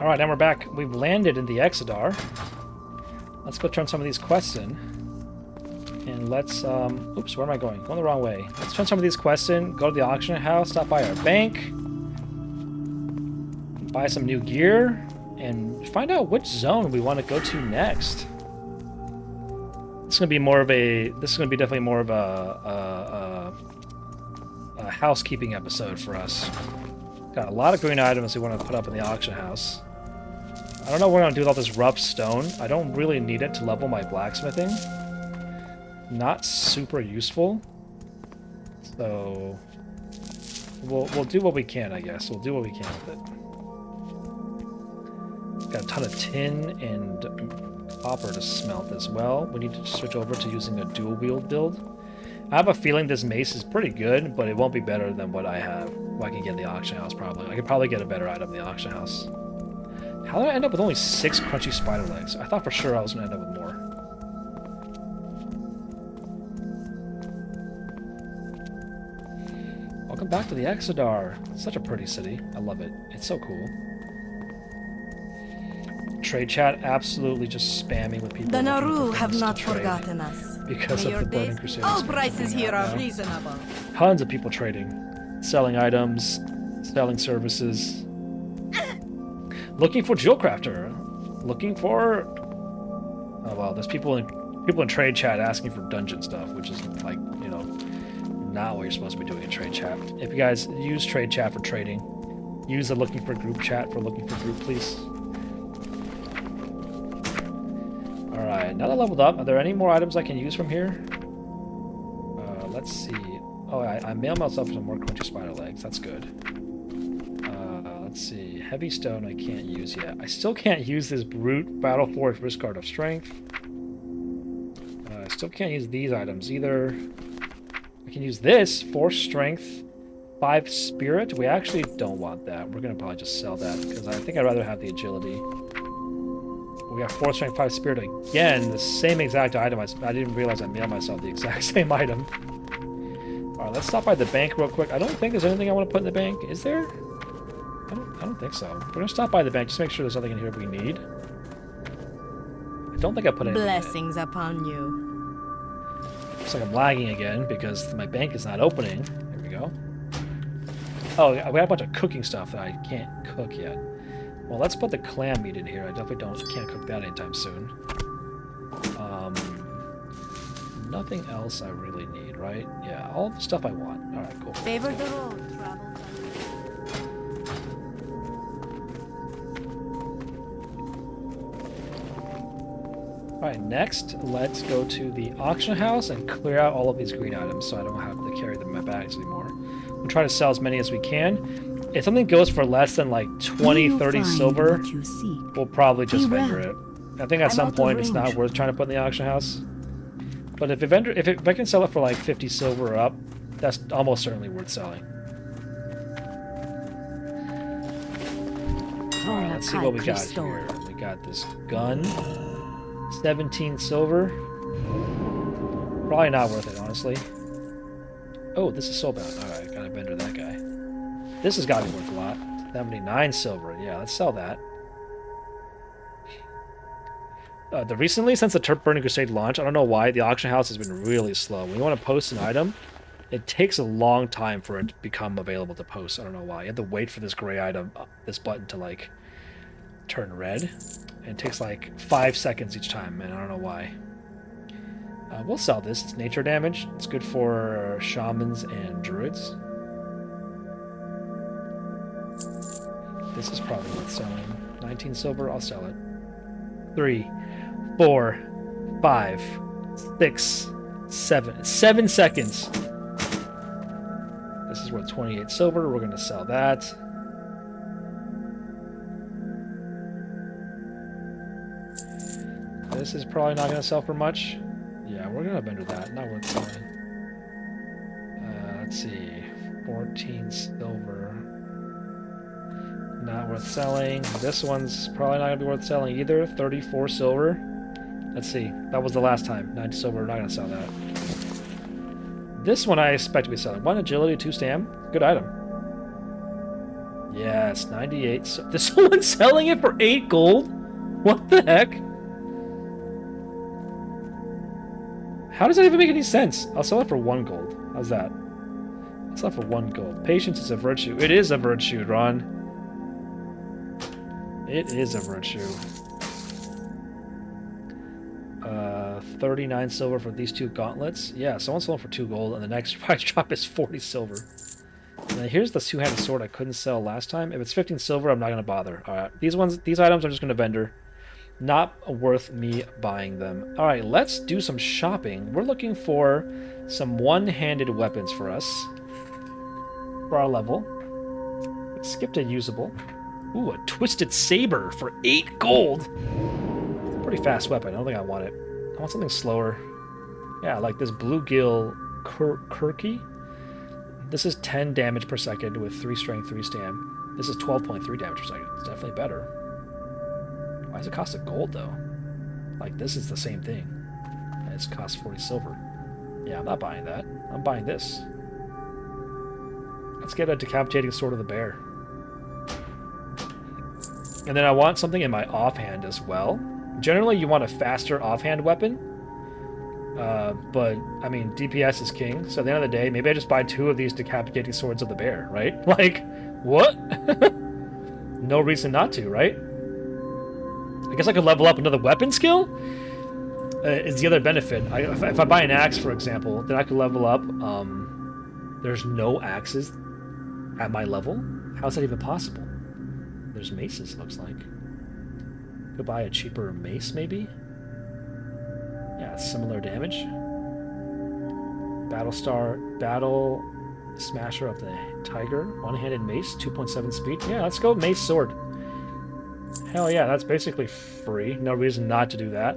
Alright, now we're back. We've landed in the Exodar. Let's go turn some of these quests in. And let's, oops, where am I going? Going the wrong way. Let's turn some of these quests in, go to the auction house, stop by our bank, buy some new gear, and find out which zone we want to go to next. This is gonna be more of a. This is gonna be definitely more of a housekeeping episode for us. Got a lot of green items we want to put up in the auction house. I don't know what I'm gonna do with all this rough stone. I don't really need it to level my blacksmithing. Not super useful. So we'll do what we can, I guess. We'll do what we can with it. Got a ton of tin and copper to smelt as well. We need to switch over to using a dual wield build. I have a feeling this mace is pretty good, but it won't be better than what I have. What I can get in the auction house, probably. I could probably get a better item in the auction house. How did I end up with only 6 crunchy spider legs? I thought for sure I was going to end up with more. Welcome back to the Exodar. Such a pretty city. I love it. It's so cool. Trade chat absolutely just spamming with people. The Naru have not forgotten us. Because of the Burning Crusade. All prices here are reasonable. Tons of people trading. Selling items, selling services. Looking for Jewel Crafter. Looking for... Oh, well, there's people in trade chat asking for dungeon stuff, which is, like, you know, not what you're supposed to be doing in trade chat. If you guys use trade chat for trading, use the looking for group chat for looking for group, please. Alright, now that I leveled up, are there any more items I can use from here? Let's see. Oh, I mailed myself some more crunchy spider legs. That's good. Let's see. Heavy stone I can't use yet. I still can't use this Brute Battleforge Risk Card of Strength. I still can't use these items either. I can use this. 4 Strength, 5 Spirit. We actually don't want that. We're going to probably just sell that because I think I'd rather have the Agility. We got 4 Strength, 5 Spirit again. The same exact item. I didn't realize I mailed myself the exact same item. Alright, let's stop by the bank real quick. I don't think there's anything I want to put in the bank. Is there? I don't think so. We're going to stop by the bank just to make sure there's nothing in here we need. I don't think I put anything Blessings upon you. Looks like I'm lagging again because my bank is not opening. There we go. Oh, we got a bunch of cooking stuff that I can't cook yet. Well, let's put the clam meat in here. I definitely can't cook that anytime soon. Nothing else I really need, right? Yeah, all the stuff I want. All right, cool. Favor the road, travel. Alright, next, let's go to the auction house and clear out all of these green items so I don't have to carry them in my bags anymore. We'll try to sell as many as we can. If something goes for less than like 20, 30 silver, we'll probably just vendor it. I think at some point it's not worth trying to put in the auction house. But if I can sell it for like 50 silver or up, that's almost certainly worth selling. Alright, let's see what we got here. We got this gun. 17 silver. Probably not worth it, honestly. Oh, this is soulbound. Alright, gotta vendor that guy. This has got to be worth a lot. 79 silver. Yeah, let's sell that. Recently, since the Burning Crusade launch, I don't know why, the auction house has been really slow. When you want to post an item, it takes a long time for it to become available to post. I don't know why. You have to wait for this gray item, this button to, like, turn red. And it takes like 5 seconds each time, and I don't know why. We'll sell this. It's nature damage. It's good for shamans and druids. This is probably worth selling. 19 silver, I'll sell it. 3, 4, 5, 6, 7. 7 seconds. This is worth 28 silver. We're going to sell that. This is probably not going to sell for much. Yeah, we're going to vendor that. Not worth selling. Let's see. 14 silver. Not worth selling. This one's probably not going to be worth selling either. 34 silver. Let's see. That was the last time. 9 silver. We're not going to sell that. This one I expect to be selling. 1 agility, 2 stam. Good item. Yes, 98. So there's someone selling it for 8 gold? What the heck? How does that even make any sense? I'll sell it for 1 gold. How's that? I'll sell it for 1 gold. Patience is a virtue. It is a virtue, Ron. It is a virtue. 39 silver for these 2 gauntlets. Yeah, someone sold for 2 gold, and the next price drop is 40 silver. And then here's the 2-handed sword I couldn't sell last time. If it's 15 silver, I'm not gonna bother. Alright. These items I'm just gonna vendor. Not worth me buying them. Alright, let's do some shopping. We're looking for some one-handed weapons for us. For our level. Let's skip to usable. Ooh, a twisted saber for 8 gold! It's a pretty fast weapon. I don't think I want it. I want something slower. Yeah, like this bluegill Kirky. This is 10 damage per second with 3 strength, 3 stam. This is 12.3 damage per second. It's definitely better. Why does it cost a gold, though? Like, this is the same thing. And it's cost 40 silver. Yeah, I'm not buying that. I'm buying this. Let's get a decapitating sword of the bear. And then I want something in my offhand as well. Generally, you want a faster offhand weapon. But, I mean, DPS is king. So at the end of the day, maybe I just buy 2 of these decapitating swords of the bear, right? Like, what? No reason not to, right? I guess I could level up another weapon skill? Is the other benefit. If I buy an axe, for example, then I could level up. There's no axes at my level? How is that even possible? There's maces, looks like. Could buy a cheaper mace, maybe? Yeah, similar damage. Battle Smasher of the Tiger. One-handed mace, 2.7 speed. Yeah, let's go mace sword. Hell yeah, that's basically free. No reason not to do that.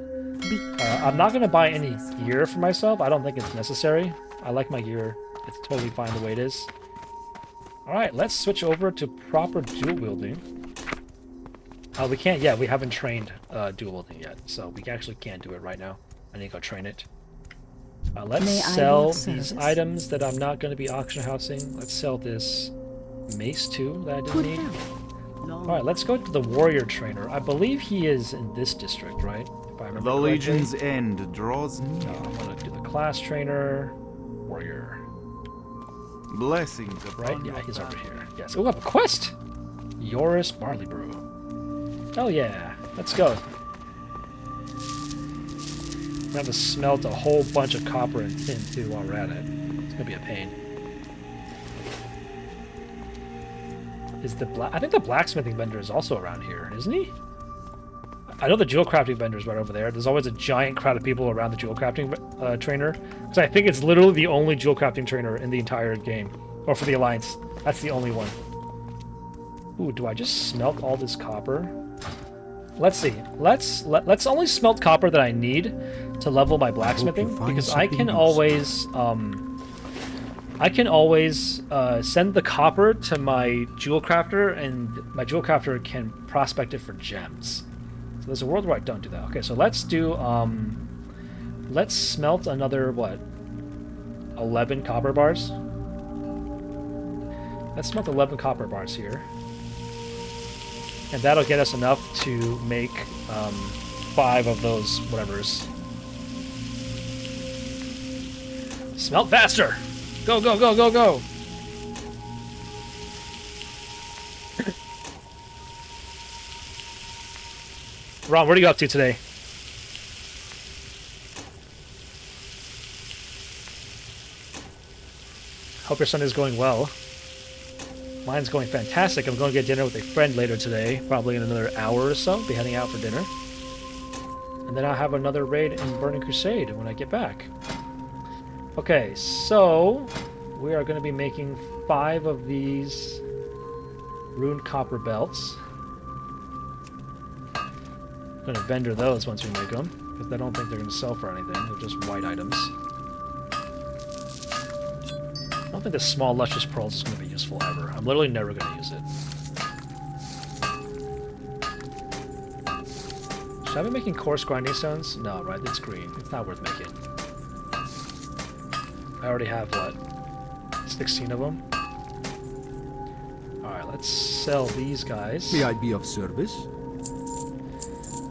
I'm not going to buy any gear for myself. I don't think it's necessary. I like my gear. It's totally fine the way it is. Alright, let's switch over to proper dual wielding. We can't yet. We haven't trained dual wielding yet, so we actually can't do it right now. I need to go train it. Let's sell these items that I'm not going to be auction housing. Let's sell this mace too that I didn't need. Alright, let's go to the warrior trainer. I believe he is in this district, right? If I remember the correctly. legion's end draws near. I'm going to do the class trainer. Warrior. Blessings upon Right? Yeah, your he's path. over here. Yes. Oh, we have a quest! Yoris Barley Brew. Hell yeah. Let's go. We have to smelt a whole bunch of copper and tin too while we're at it. It's gonna be a pain. Is the I think the blacksmithing vendor is also around here, isn't he? I know the jewel crafting vendor is right over there. There's always a giant crowd of people around the jewel crafting trainer. Because I think it's literally the only jewel crafting trainer in the entire game. Or for the Alliance. That's the only one. Ooh, do I just smelt all this copper? Let's see. Let's only smelt copper that I need to level my blacksmithing, because I can always send the copper to my jewel crafter, and my jewel crafter can prospect it for gems. So there's a world where I don't do that. Okay, so let's do let's smelt another what? 11 copper bars. Let's smelt 11 copper bars here. And that'll get us enough to make 5 of those whatevers. Smelt faster! Go, go, go, go, go! Ron, what are you up to today? Hope your Sunday's going well. Mine's going fantastic. I'm going to get dinner with a friend later today, probably in another hour or so. Be heading out for dinner. And then I'll have another raid in Burning Crusade when I get back. Okay, so we are going to be making 5 of these runed copper belts. I'm going to vendor those once we make them, because I don't think they're going to sell for anything. They're just white items. I don't think the small luscious pearls is going to be useful ever. I'm literally never going to use it. Should I be making coarse grinding stones? No, right? It's green. It's not worth making. I already have, what, 16 of them? Alright, Let's sell these guys. May I be of service?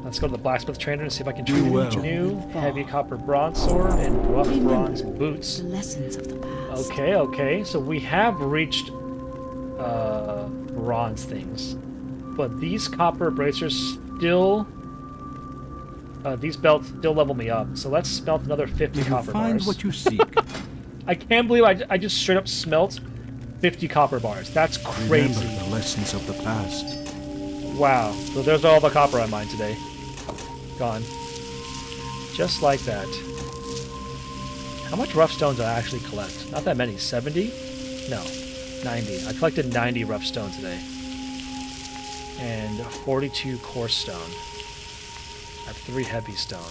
Let's go to the blacksmith trainer and see if I can Do trade well. a new heavy copper bronze sword and rough bronze boots. The lessons of the past. Okay, okay. So we have reached bronze things. But these copper bracers still... these belts still level me up. So let's smelt another 50 Did you copper find bars. what you seek? I can't believe I just straight up smelt 50 copper bars. That's crazy. Remember the lessons of the past. Wow. So there's all the copper I mined today. Gone. Just like that. How much rough stones did I actually collect? Not that many. 70? No. 90. I collected 90 rough stone today. And 42 coarse stone. I have 3 heavy stone.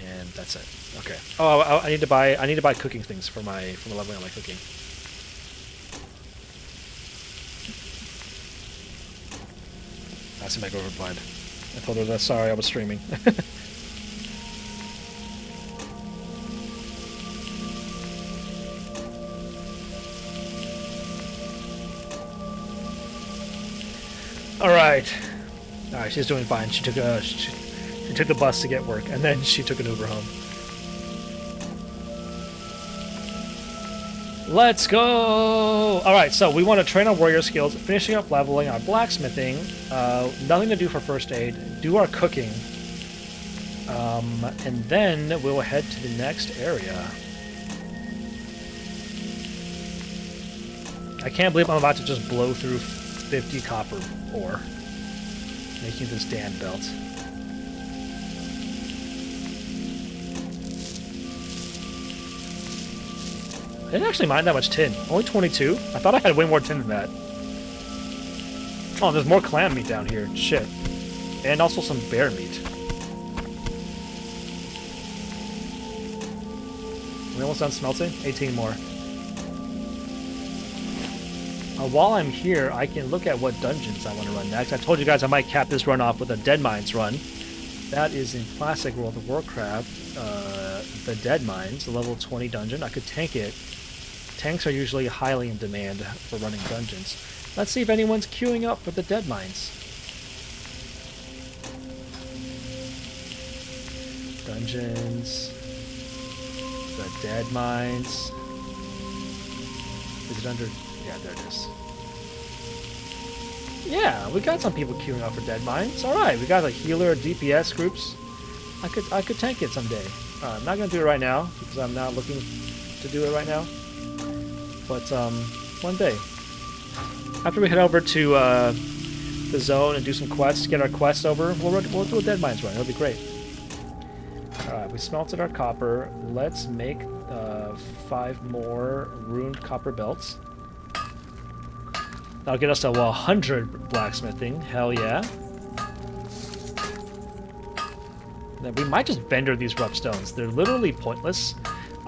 And that's it. Okay. Oh, I need to buy cooking things for leveling up my cooking. I see my girlfriend replied. I told her that sorry I was streaming. Alright, she's doing fine. She took the bus to get work, and then she took an Uber home. Let's go! Alright, so we want to train our warrior skills, finishing up leveling our blacksmithing, nothing to do for first aid, do our cooking, and then we'll head to the next area. I can't believe I'm about to just blow through 50 copper ore, making this damn belt. I didn't actually mine that much tin. Only 22? I thought I had way more tin than that. Oh, there's more clam meat down here. Shit. And also some bear meat. We almost done smelting? 18 more. While I'm here, I can look at what dungeons I want to run next. I told you guys I might cap this run off with a Dead Mines run. That is in classic World of Warcraft. The Dead Mines, the level 20 dungeon. I could tank it. Tanks are usually highly in demand for running dungeons. Let's see if anyone's queuing up for the Dead Mines. Dungeons. The Dead Mines. Is it under... Yeah, there it is. Yeah, we got some people queuing up for Dead Mines. Alright, we got like healer, DPS groups. I could tank it someday. I'm not gonna do it right now, because I'm not looking to do it right now. But, one day. After we head over to, the zone and do some quests, get our quests over, we'll do a Dead Mines run. It'll be great. Alright, we smelted our copper. Let's make, 5 more ruined copper belts. That'll get us to 100 blacksmithing. Hell yeah. Then we might just vendor these rough stones. They're literally pointless.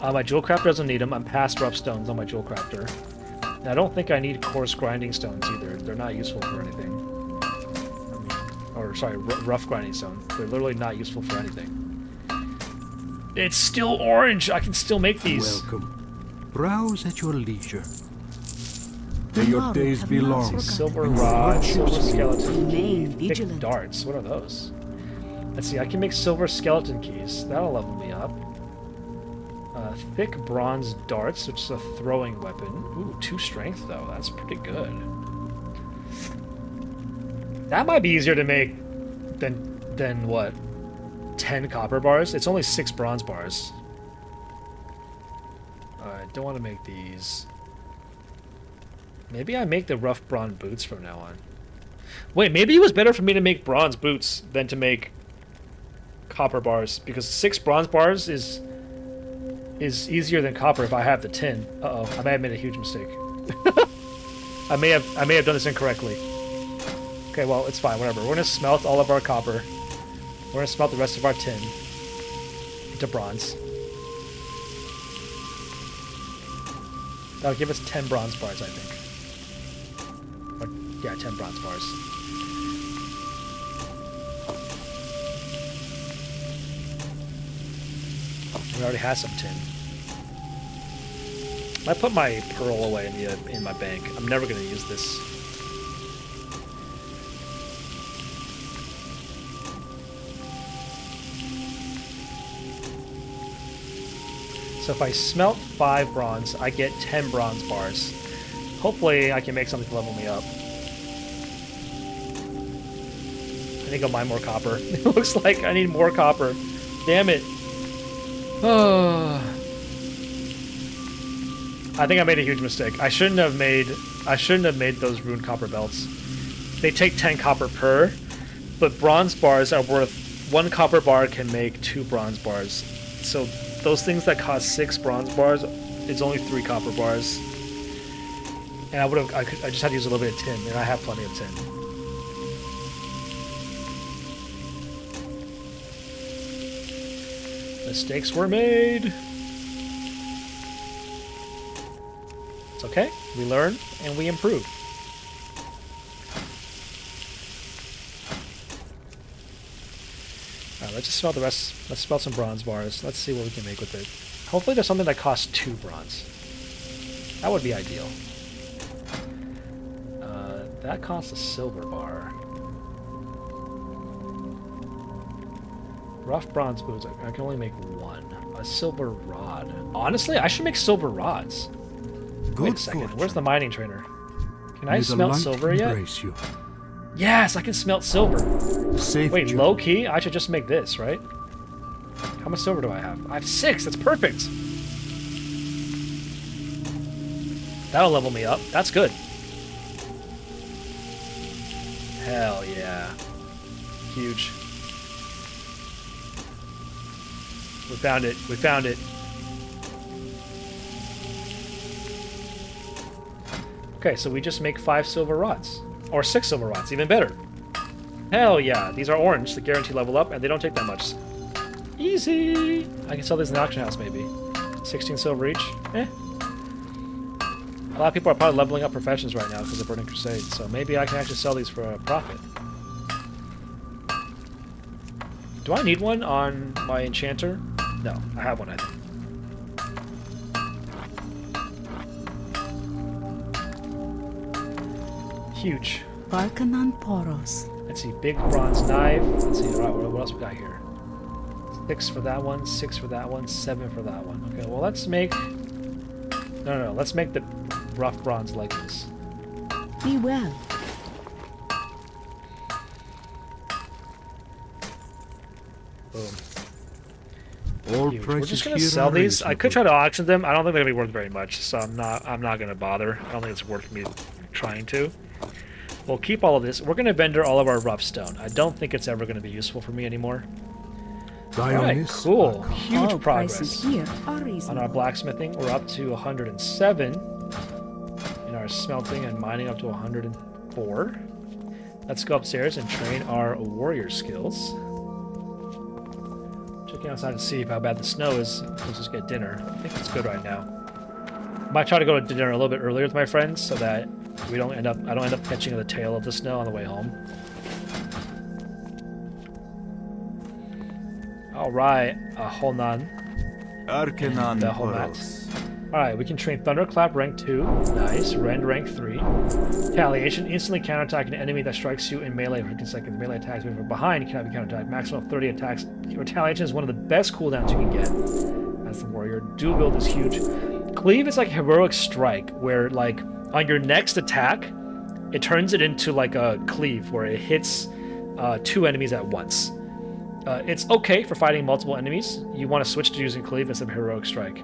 My jewel crafter doesn't need them. I'm past rough stones on my jewel crafter. And I don't think I need coarse grinding stones either. They're not useful for anything. Rough grinding stones. They're literally not useful for anything. It's still orange! I can still make these. Welcome. Browse at your leisure. May your days be long. Silver rod, silver skeleton key, thick darts. What are those? Let's see, I can make silver skeleton keys. That'll level me up. Thick bronze darts, which is a throwing weapon. Ooh, 2 strength though. That's pretty good. That might be easier to make than what? 10 copper bars? It's only 6 bronze bars. Alright, don't want to make these. Maybe I make the rough bronze boots from now on. Wait, maybe it was better for me to make bronze boots than to make copper bars, because 6 bronze bars is easier than copper if I have the tin. Uh-oh, I may have made a huge mistake. I may have done this incorrectly. Okay, well, it's fine, whatever. We're gonna smelt all of our copper. We're gonna smelt the rest of our tin into bronze. That'll give us 10 bronze bars, I think. Yeah, 10 bronze bars. We already have some tin. I put my pearl away in my bank. I'm never gonna use this. So if I smelt 5 bronze, I get 10 bronze bars. Hopefully I can make something to level me up. I think I'll mine more copper. It looks like I need more copper. Damn it. I think I made a huge mistake. I shouldn't have made those rune copper belts. They take 10 copper per, but bronze bars are worth 1 copper bar can make 2 bronze bars. So those things that cost 6 bronze bars, it's only 3 copper bars. And I just had to use a little bit of tin, and I have plenty of tin. Mistakes were made. It's okay. We learn and we improve. Alright, let's just smelt the rest. Let's smelt some bronze bars. Let's see what we can make with it. Hopefully there's something that costs 2 bronze. That would be ideal. That costs a silver bar. Rough bronze boots. I can only make 1. A silver rod. Honestly, I should make silver rods. Wait a second. Where's the mining trainer? Can I smelt silver yet? You. Yes, I can smelt silver. Safe Wait, journey. low key? I should just make this, right? How much silver do I have? I have 6. That's perfect. That'll level me up. That's good. Hell yeah. Huge. We found it. We found it. Okay, so we just make 5 silver rods. Or 6 silver rods, even better. Hell yeah. These are orange, the guarantee level up, and they don't take that much. Easy! I can sell these in the auction house, maybe. 16 silver each. Eh. A lot of people are probably leveling up professions right now because of Burning Crusade, so maybe I can actually sell these for a profit. Do I need one on my enchanter? No, I have one, I think. Huge. Balkanan Poros. Let's see, big bronze knife. Let's see, alright, what else we got here? 6 for that one, 6 for that one, 7 for that one. Okay, well let's make... No, let's make the rough bronze leggings. Be well. Boom. All Huge. We're prices just gonna here sell are these. I could reasonable. try to auction them. I don't think they're gonna be worth very much, so I'm not gonna bother. I don't think it's worth me trying to. We'll keep all of this. We're gonna vendor all of our rough stone. I don't think it's ever gonna be useful for me anymore. Alright, Dionys, cool. Archon. Huge All progress. prices here are On reasonable. our blacksmithing, we're up to 107. In our smelting and mining, up to 104. Let's go upstairs and train our warrior skills. Checking outside to see how bad the snow is. Let's just get dinner. I think it's good right now. Might try to go to dinner a little bit earlier with my friends so that I don't end up catching the tail of the snow on the way home. Alright, Honan. Arcanon The whole Poros. Alright, we can train Thunderclap rank 2. Nice. Rend rank 3. Retaliation. Instantly counterattack an enemy that strikes you in melee for 15 seconds. Melee attacks moving from behind cannot be counterattacked. Maximum of 30 attacks. Retaliation is one of the best cooldowns you can get as the warrior. Dual wield is huge. Cleave is like heroic strike, where like on your next attack, it turns it into like a cleave where it hits 2 enemies at once. It's okay for fighting multiple enemies. You want to switch to using cleave instead of heroic strike.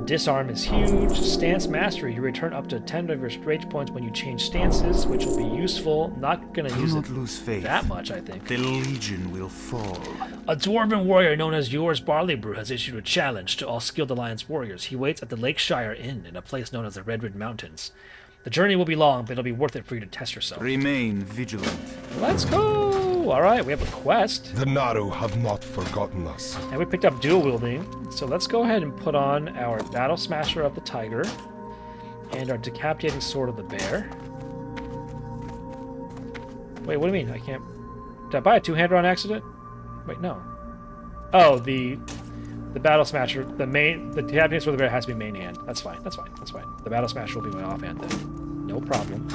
Disarm is huge. Stance mastery. You return up to 10 of your rage points when you change stances, which will be useful. Not gonna Do use not it lose faith. that much, I think. The Legion will fall. A dwarven warrior known as Yours Barleybrew has issued a challenge to all Skilled Alliance warriors. He waits at the Lakeshire Inn in a place known as the Redwood Mountains. The journey will be long, but it'll be worth it for you to test yourself. Remain vigilant. Let's go! Alright, we have a quest. The Naru have not forgotten us. And we picked up dual wielding. So let's go ahead and put on our Battle Smasher of the Tiger and our Decapitating Sword of the Bear. Wait, what do you mean? I can't... Did I buy a two-hander on accident? Wait, no. Oh, the The Battle Smasher, the Happiness for the Bear has to be main hand. That's fine, that's fine, that's fine. The Battle Smasher will be my offhand then. No problem.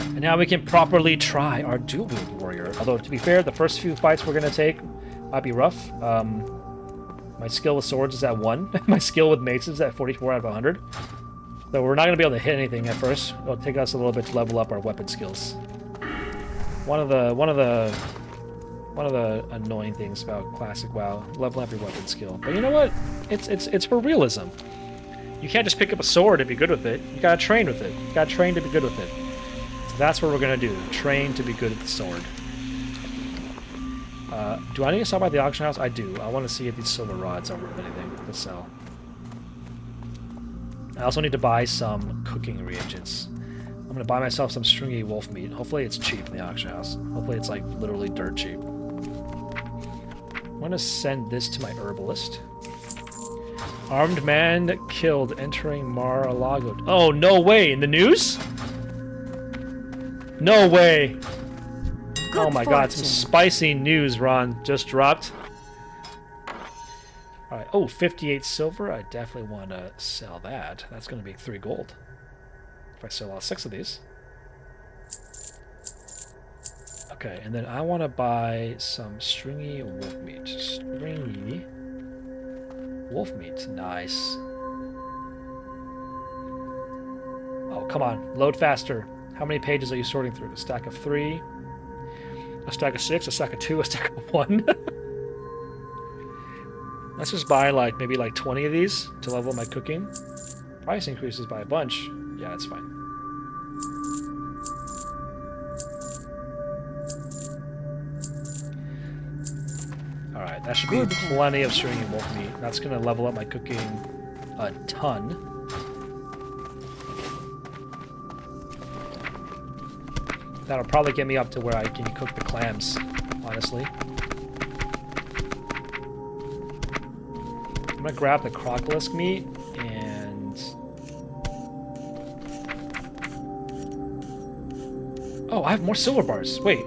And now we can properly try our Dual Wield Warrior. Although, to be fair, the first few fights we're going to take might be rough. My skill with swords is at 1. My skill with maces is at 44 out of 100. So we're not going to be able to hit anything at first. It'll take us a little bit to level up our weapon skills. One of the annoying things about classic WoW, level up your weapon skill. But you know what? It's for realism. You can't just pick up a sword and be good with it. You gotta train with it. You gotta train to be good with it. So that's what we're gonna do. Train to be good at the sword. Do I need to stop by the auction house? I do. I want to see if these silver rods are worth anything to sell. I also need to buy some cooking reagents. I'm gonna buy myself some stringy wolf meat. Hopefully it's cheap in the auction house. Hopefully it's like literally dirt cheap. I'm gonna send this to my herbalist. Armed man killed entering Mar-a-Lago. Oh, no way! In the news? No way! Oh my god, some spicy news Ron just dropped. Alright, oh, 58 silver. I definitely want to sell that. That's going to be 3 gold. If I sell all 6 of these. Okay, and then I want to buy some stringy wolf meat. Stringy wolf meat. Nice. Oh, come on. Load faster. How many pages are you sorting through? A stack of 3, a stack of 6, a stack of 2, a stack of 1. Let's just buy like maybe like 20 of these to level my cooking. Price increases by a bunch. Yeah, that's fine. Alright, that should be plenty of stringy wolf meat. That's going to level up my cooking a ton. That'll probably get me up to where I can cook the clams, honestly. I'm going to grab the crocolisk meat and... Oh, I have more silver bars. Wait.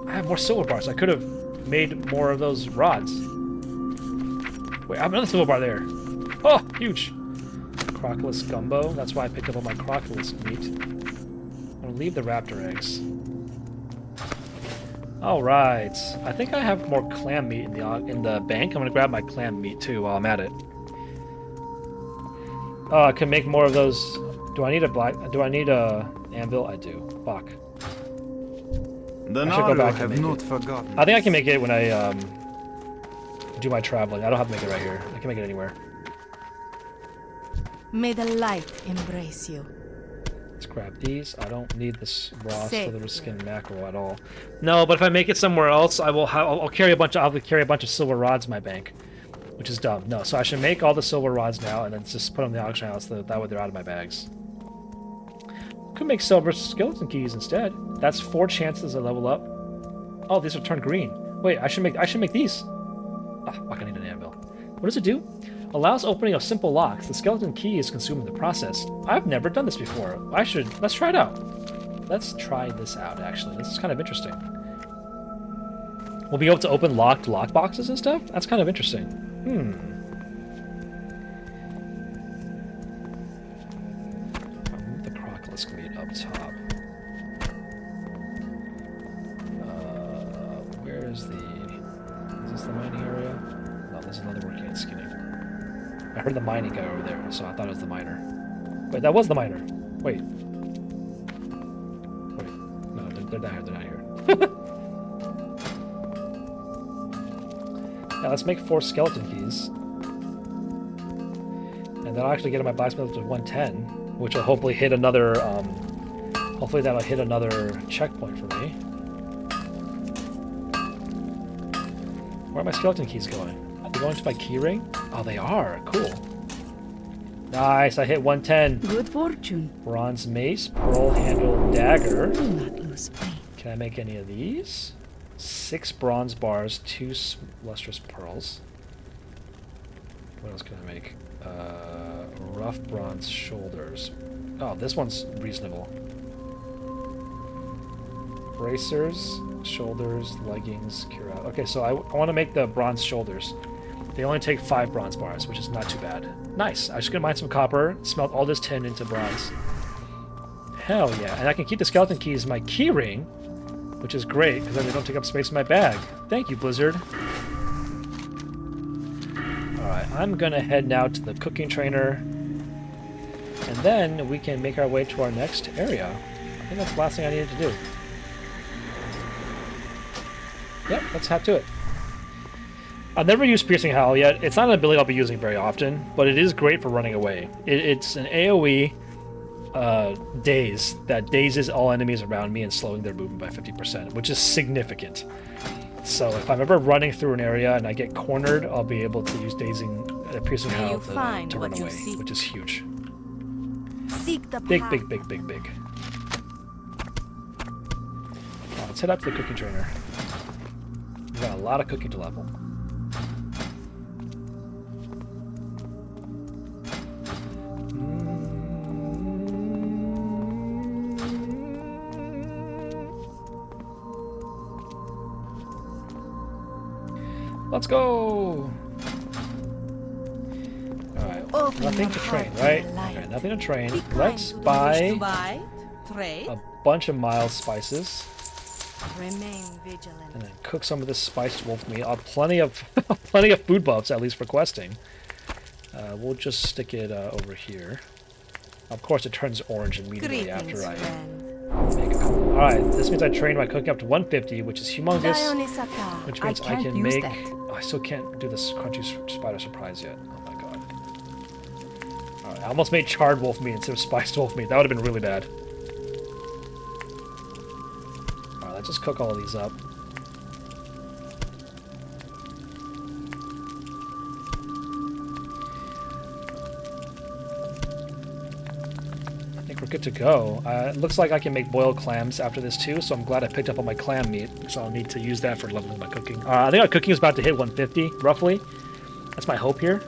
I have more silver bars. I could have made more of those rods. Wait, I have another silver bar there. Oh, huge. Crocolisk gumbo. That's why I picked up all my crocolisk meat. I'm going to leave the raptor eggs. Alright. I think I have more clam meat in the bank. I'm going to grab my clam meat too while I'm at it. Oh, I can make more of those. Do I need a anvil? I do. Fuck. The I should go back and have make not it. forgotten. I think I can make it when I do my traveling. I don't have to make it right here. I can make it anywhere. May the light embrace you. Let's grab these. I don't need this raw Safe. silver skin mackerel at all. No, but if I make it somewhere else, I'll carry a bunch of silver rods in my bank, which is dumb. No, so I should make all the silver rods now and then just put them in the auction house. That way they're out of my bags. Could make silver skeleton keys instead. That's 4 chances to level up. Oh, these are turned green. Wait, I should make these. Ah, fuck, I need an anvil. What does it do? Allows opening of simple locks. The skeleton key is consumed in the process. I've never done this before. Let's try it out. Let's try this out, actually. This is kind of interesting. We'll be able to open locked lockboxes and stuff? That's kind of interesting. I'll move the crocolisk meat up top. Where is this the mining area? No, there's another working at skinning. I heard the mining guy over there, so I thought it was the miner. Wait, that was the miner. Wait. No, they're not here. They're not here. Yeah, let's make 4 skeleton keys. And then I'll actually get my blacksmith to 110, which will hopefully hit another, hopefully that'll hit another checkpoint for me. Where are my skeleton keys going? Are they going to my key ring? Oh, they are. Cool. Nice, I hit 110. Good fortune. Bronze mace, pearl handle dagger. Do not lose faith. Can I make any of these? 6 bronze bars, 2 lustrous pearls. What else can I make? Rough bronze shoulders. Oh, this one's reasonable. bracers, shoulders, leggings, cuirass. Okay, so I want to make the bronze shoulders. They only take 5 bronze bars, which is not too bad. Nice. I'm just gonna mine some copper, smelt all this tin into bronze. Hell yeah. And I can keep the skeleton keys in my key ring, which is great, because then they don't take up space in my bag. Thank you, Blizzard. Alright, I'm gonna head now to the cooking trainer, and then we can make our way to our next area. I think that's the last thing I needed to do. Yep, let's head to it. I've never used Piercing Howl yet. It's not an ability I'll be using very often, but it is great for running away. It's an AoE daze that dazes all enemies around me and slowing their movement by 50%, which is significant. So if I'm ever running through an area and I get cornered, I'll be able to use Piercing Howl to run away, which is huge. Seek the Big. path. Let's head up to the cooking trainer. We've got a lot of cooking to level. Let's go! Alright, nothing to train, right? Okay, nothing to train. Let's buy a bunch of mild spices. Remain vigilant. And then cook some of this spiced wolf meat. Plenty of food buffs, at least for questing. We'll just stick it over here. Of course, it turns orange immediately after I make it. Alright, this means I train my cooking up to 150, which is humongous. Which means I can make... Oh, I still can't do this crunchy spider surprise yet. Oh my god. Alright, I almost made charred wolf meat instead of spiced wolf meat. That would have been really bad. Alright, let's just cook all of these up. We're good to go. It looks like I can make boiled clams after this too, so I'm glad I picked up all my clam meat, so I'll need to use that for leveling my cooking. I think our cooking is about to hit 150, roughly. That's my hope here.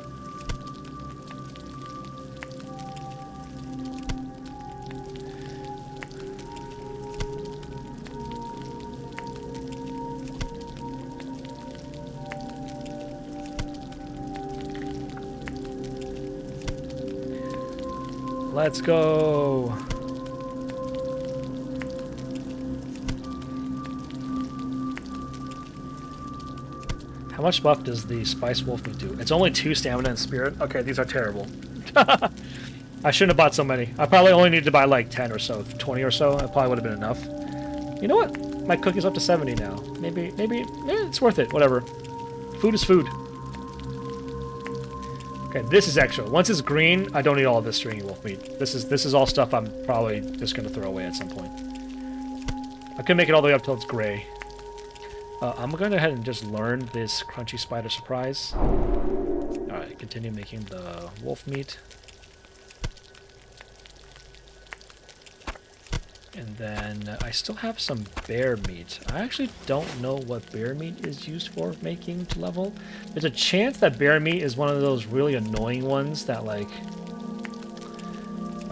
Let's go. How much buff does the Spice Wolf meat do? It's only 2 stamina and spirit. Okay, these are terrible. I shouldn't have bought so many. I probably only needed to buy like 10 or so, 20 or so. That probably would have been enough. You know what? My cooking's up to 70 now. Maybe it's worth it. Whatever. Food is food. Okay, this is extra. Once it's green, I don't need all of this stringy wolf meat. This is all stuff I'm probably just gonna throw away at some point. I could make it all the way up till it's gray. I'm gonna go ahead and just learn this crunchy spider surprise. Alright, continue making the wolf meat. And then I still have some bear meat. I actually don't know what bear meat is used for making to level. There's a chance that bear meat is one of those really annoying ones that like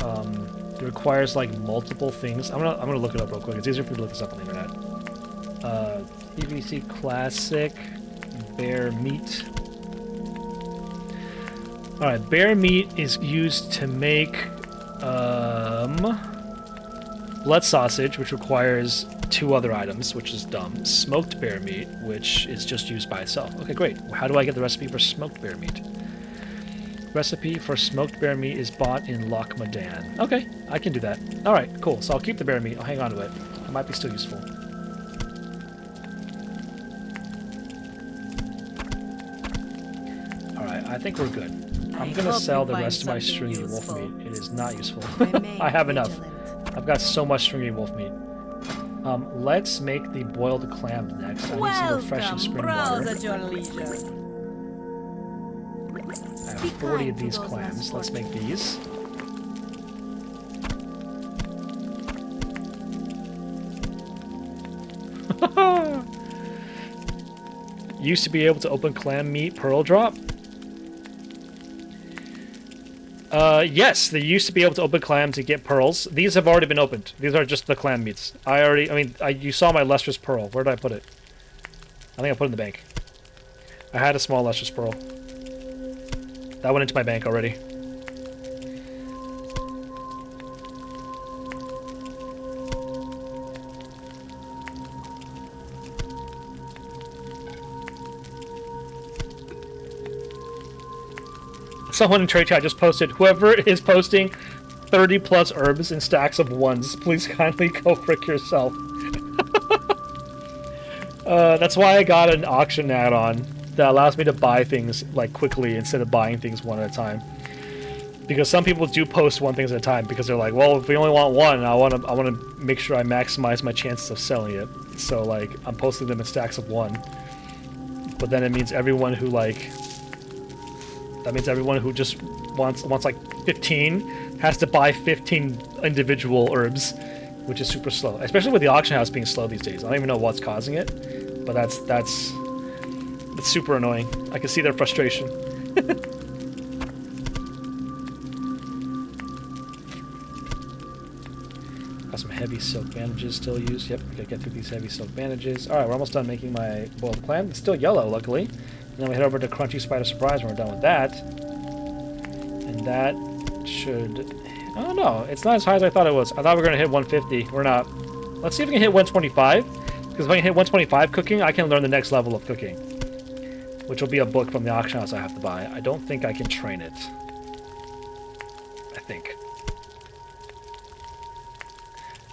it requires like multiple things. I'm gonna look it up real quick. It's easier for me to look this up on the internet. PVC Classic bear meat. Alright, bear meat is used to make blood sausage, which requires 2 other items, which is dumb. Smoked bear meat, which is just used by itself. Okay, great. How do I get the recipe for smoked bear meat? Recipe for smoked bear meat is bought in Loch Madan. Okay, I can do that. Alright, cool. So I'll keep the bear meat. I'll hang on to it. It might be still useful. Alright, I think we're good. I'm gonna sell the rest of my stringy wolf meat. It is not useful. I have enough. I've got so much stringy wolf meat. Let's make the boiled clams next. I need some refreshing spring water. I have 40 of these clams. Let's make these. Used to be able to open clam meat pearl drop. Yes, they used to be able to open clams and get pearls. These have already been opened. These are just the clam meats. You saw my lustrous pearl. Where did I put it? I think I put it in the bank. I had a small lustrous pearl. That went into my bank already. Someone in trade chat just posted, whoever is posting 30 plus herbs in stacks of ones, please kindly go frick yourself. That's why I got an auction add-on that allows me to buy things like quickly instead of buying things one at a time. Because some people do post one things at a time because they're like, well, if we only want one, I want to make sure I maximize my chances of selling it. So like I'm posting them in stacks of one. But then it means everyone who just wants like 15 has to buy 15 individual herbs, which is super slow. Especially with the auction house being slow these days. I don't even know what's causing it, but it's super annoying. I can see their frustration. Got some heavy silk bandages still used. Yep, we gotta get through these heavy silk bandages. Alright, we're almost done making my boiled clam. It's still yellow, luckily. And then we head over to Crunchy Spider Surprise when we're done with that. And that should... Oh no, it's not as high as I thought it was. I thought we were going to hit 150. We're not. Let's see if we can hit 125. Because if I can hit 125 cooking, I can learn the next level of cooking. Which will be a book from the auction house I have to buy. I don't think I can train it. I think.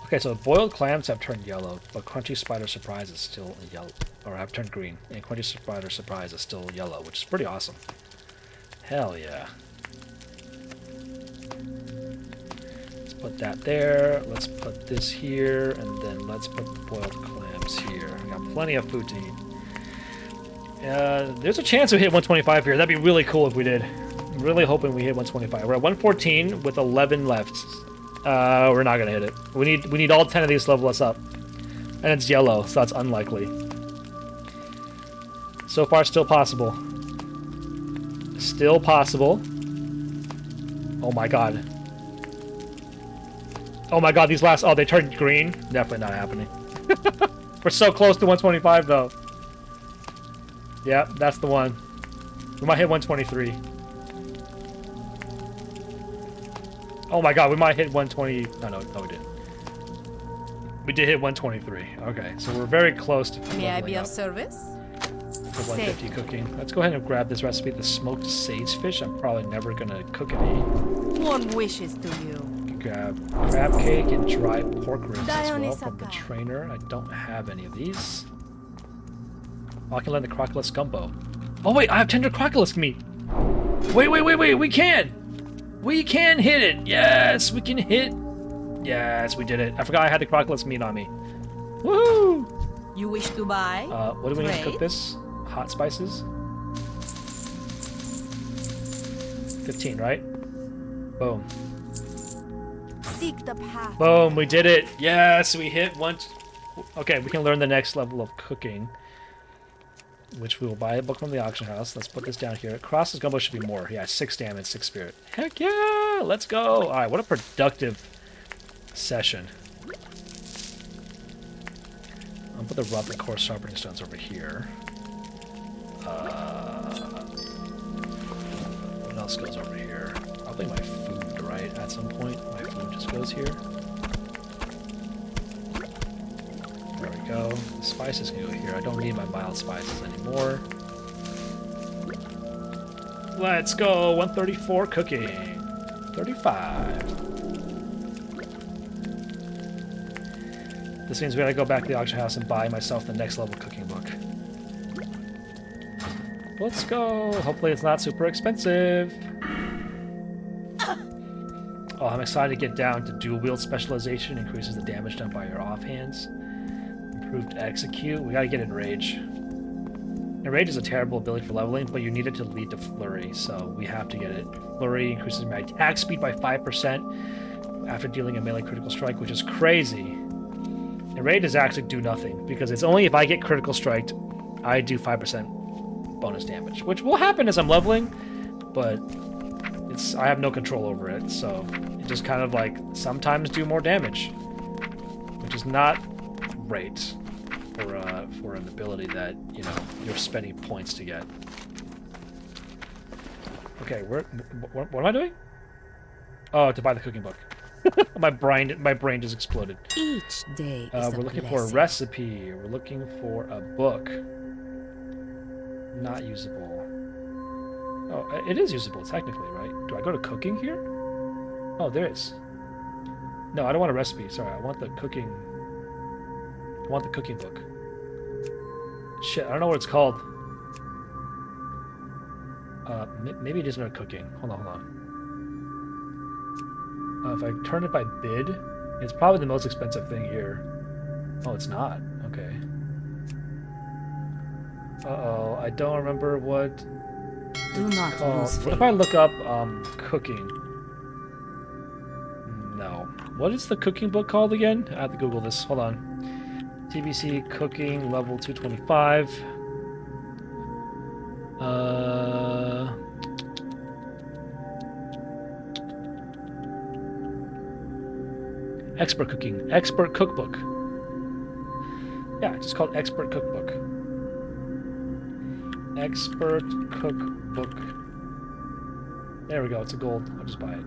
Okay, so boiled clams have turned yellow, but Crunchy Spider Surprise is still yellow. Or have turned green. And Crunchy Spider Surprise is still yellow, which is pretty awesome. Hell yeah. Let's put that there. Let's put this here. And then let's put the boiled clams here. I got plenty of food to eat. There's a chance we hit 125 here. That'd be really cool if we did. I'm really hoping we hit 125. We're at 114 with 11 left. We're not gonna hit it. We need all 10 of these to level us up. And it's yellow, so that's unlikely. So far, still possible. Still possible. Oh my god. Oh my god, these last... Oh, they turned green? Definitely not happening. We're so close to 125, though. Yep, that's the one. We might hit 123. Oh my god, we might hit 120... No, we didn't. We did hit 123. Okay, so we're very close to May I be up of service? to 150 cooking. Let's go ahead and grab this recipe, the smoked sage fish. I'm probably never gonna cook any. One wishes to you. Grab crab cake and dry pork ribs as well from the Dionysaka. trainer. I don't have any of these. Oh, I can learn the crocodile gumbo. Oh wait, I have tender crocodile meat. Wait, we can! We can hit it! Yes, we can hit... Yes, we did it. I forgot I had the crocodile meat on me. Woohoo! You wish to buy? What do we need to cook Great. this? Hot spices? 15, right? Boom. Seek the path. Boom, we did it. Yes, we hit one. Okay, we can learn the next level of cooking, which we will buy a book from the auction house. Let's put this down here. Cross's gumbo should be more. Yeah, 6 damage, 6 spirit. Heck yeah, let's go. All right, what a productive session. I'll put the rough and coarse sharpening stones over here. What else goes over here? Probably my food, right? At some point, my food just goes here. There we go. The spices can go here. I don't need my mild spices anymore. Let's go. 134 cooking. 35. This means we gotta go back to the auction house and buy myself the next level cooking book. Let's go. Hopefully it's not super expensive. Oh, I'm excited to get down to dual wield specialization. Increases the damage done by your offhands. Improved execute. We gotta get Enrage. Enrage is a terrible ability for leveling, but you need it to lead to Flurry, so we have to get it. Flurry increases my attack speed by 5% after dealing a melee critical strike, which is crazy. Enrage does actually do nothing, because it's only if I get critical striked, I do 5% bonus damage, which will happen as I'm leveling, but I have no control over it, so it just kind of like sometimes do more damage, which is not great for an ability that, you know, you're spending points to get. Okay, what am I doing? Oh, to buy the cooking book. my brain just exploded. Each day We're looking for a recipe. We're looking for a book. Not usable. Oh, it is usable technically, right? Do I go to cooking here? Oh, there is. No, I don't want a recipe. Sorry, I want the cooking. I want the cooking book. Shit, I don't know what it's called. Maybe it is under cooking. Hold on. If I turn it by bid, it's probably the most expensive thing here. Oh, it's not. Okay. Uh-oh, I don't remember what Do it's not called. lose What if I look up cooking? No. What is the cooking book called again? I have to Google this. Hold on. TBC cooking level 225. Expert cooking. Expert cookbook. Yeah, it's just called Expert Cookbook. Expert Cookbook. There we go. It's a gold. I'll just buy it.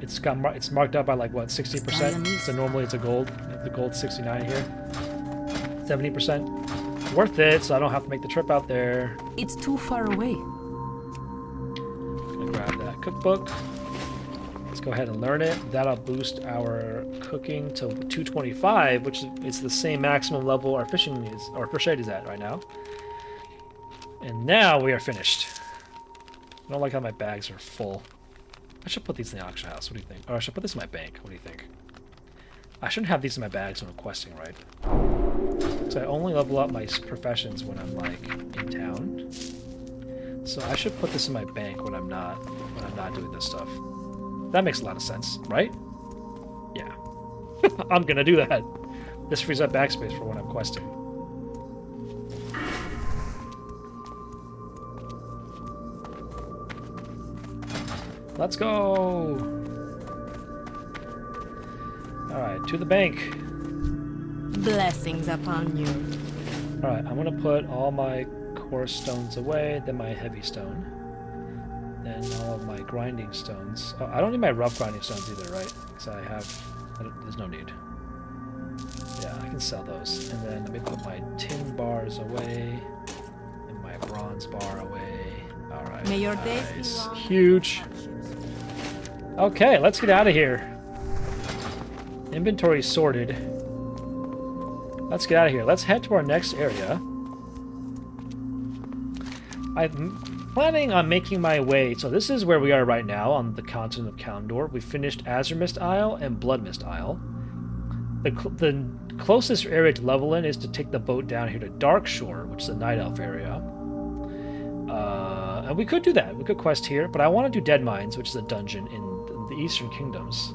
It's marked up by like what, 60%. So normally it's a gold. The gold's 69 here. 70%. Worth it, so I don't have to make the trip out there. It's too far away. Gonna grab that cookbook. Let's go ahead and learn it. That'll boost our cooking to 225, which is the same maximum level our fishing is, or Crusade is at right now. And now we are finished. I don't like how my bags are full. I should put these in the auction house. What do you think? Or I should put this in my bank. What do you think? I shouldn't have these in my bags when I'm questing, right? So I only level up my professions when I'm like in town. So I should put this in my bank when I'm not doing this stuff. That makes a lot of sense, right? Yeah. I'm gonna do that. This frees up backspace for when I'm questing. Let's go! Alright, to the bank. Blessings upon you. Alright, I'm gonna put all my coarse stones away, then my heavy stone. Then all of my grinding stones. Oh, I don't need my rough grinding stones either, right? Because there's no need. Yeah, I can sell those. And then let me put my tin bars away. And my bronze bar away. Alright. May your days be nice. long. Huge. Okay, let's get out of here. Inventory sorted. Let's get out of here. Let's head to our next area. I'm planning on making my way. So this is where we are right now on the continent of Kalimdor. We finished Azuremist Isle and Bloodmist Isle. The closest area to level in is to take the boat down here to Darkshore, which is a Night Elf area. And we could do that. We could quest here, but I want to do Dead Mines, which is a dungeon in the Eastern Kingdoms.